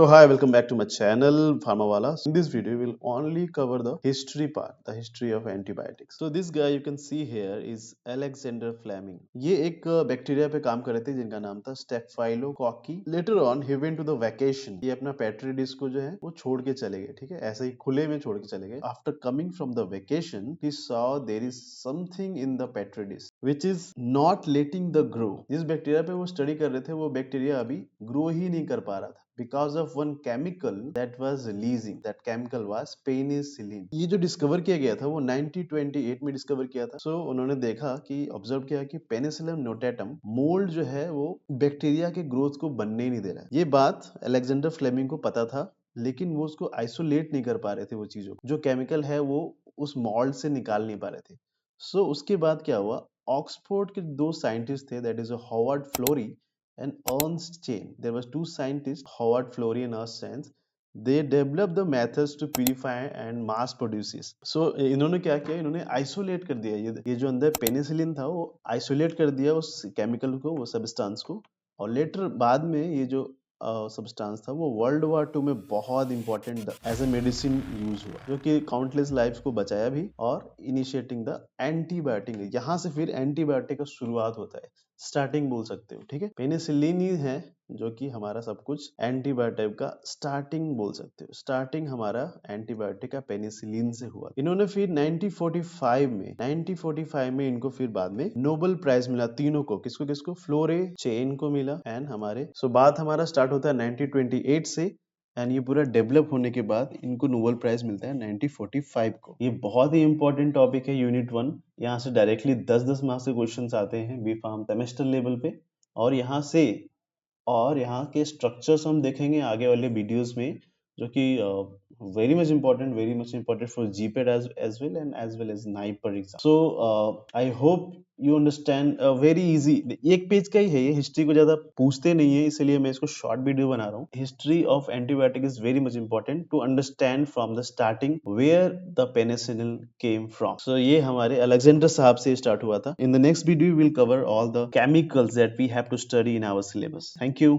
So hi, welcome back to my channel Pharmawala. In this video, we'll only cover the history part, the history of antibiotics. So this guy you can see here is Alexander Fleming. ये एक bacteria पे काम कर रहे थे जिनका नाम था स्टेफाइलोकोकी. Later on, he went to the vacation. ये अपना पेट्री डिश को जो है वो छोड़ के चले गए, ठीक है, ऐसे ही खुले में छोड़ के चले गए. After coming from the vacation, he saw there is something in the petri dish which is not letting the grow. जिस बैक्टीरिया पे वो स्टडी कर रहे थे वो बैक्टीरिया अभी ग्रो ही नहीं कर पा रहा था because of one chemical that was releasing. That chemical was penicillin. ये जो डिस्कवर किया गया था वो 1928 में डिस्कवर किया था. So उन्होंने देखा कि ऑब्जर्व किया कि पेनिसिलियम नोटेटम मोल्ड जो है वो बैक्टीरिया के ग्रोथ को बनने ही नहीं दे रहा है. ये बात अलेक्जेंडर फ्लेमिंग को पता था, लेकिन वो उसको आइसोलेट नहीं कर पा रहे थे. वो चीजों जो केमिकल है वो उस मोल्ड से निकाल नहीं पा रहे थे. सो उसके बाद क्या हुआ, ऑक्सफोर्ड के दो साइंटिस्ट थे, that is Howard Florey and Ernst Chain. There was two scientists, Howard Florey and Ernst Chain. They developed the methods to purify and mass produce. So इन्होंने क्या किया, इन्होंने आइसोलेट कर दिया ये जो अंदर पेनिसिलिन था वो आइसोलेट कर दिया उस केमिकल को, वो सब्सटेंस को. और लेटर बाद में ये जो सब्सटेंस था वो वर्ल्ड वॉर टू में बहुत important as a medicine use हुआ, जो कि काउंटलेस लाइफ्स को बचाया भी. और इनिशिएटिंग द एंटीबायोटिक, यहाँ से फिर एंटीबायोटिक का शुरुआत होता है, स्टार्टिंग बोल सकते हो, ठीक है. पेनिसिलिन ही है जो कि हमारा सब कुछ एंटीबायोटिक का स्टार्टिंग बोल सकते हो. स्टार्टिंग हमारा एंटीबायोटिक का पेनिसिलिन से हुआ. इन्होंने फिर 1945 में इनको फिर बाद में नोबेल प्राइज मिला तीनों को. किसको किसको? फ्लोरे, चेन को मिला एंड हमारे. सो बात हमारा स्टार्ट होता है 1928 से एंड ये पूरा डेवलप होने के बाद इनको नोबेल प्राइज मिलता है 1945 को. ये बहुत ही इंपॉर्टेंट टॉपिक है, यूनिट 1. यहाँ से डायरेक्टली 10-10 मार्क्स के क्वेश्चंस आते हैं बी फार्म सेमेस्टर लेवल पे. और यहाँ के स्ट्रक्चर्स हम देखेंगे आगे वाले वीडियोस में, जो कि very much important for GPAT as well as NIPER exam. So I hope you understand. Very easy, एक पेज का ही है ये, हिस्ट्री को ज्यादा पूछते नहीं है, इसलिए मैं इसको शॉर्ट वीडियो बना रहा हूँ. History of antibiotic is very much important to understand from the starting where the penicillin came from. So ये हमारे अलेक्जेंडर साहब से स्टार्ट हुआ था. In the next video will cover all the chemicals that we have to study in our syllabus. Thank you.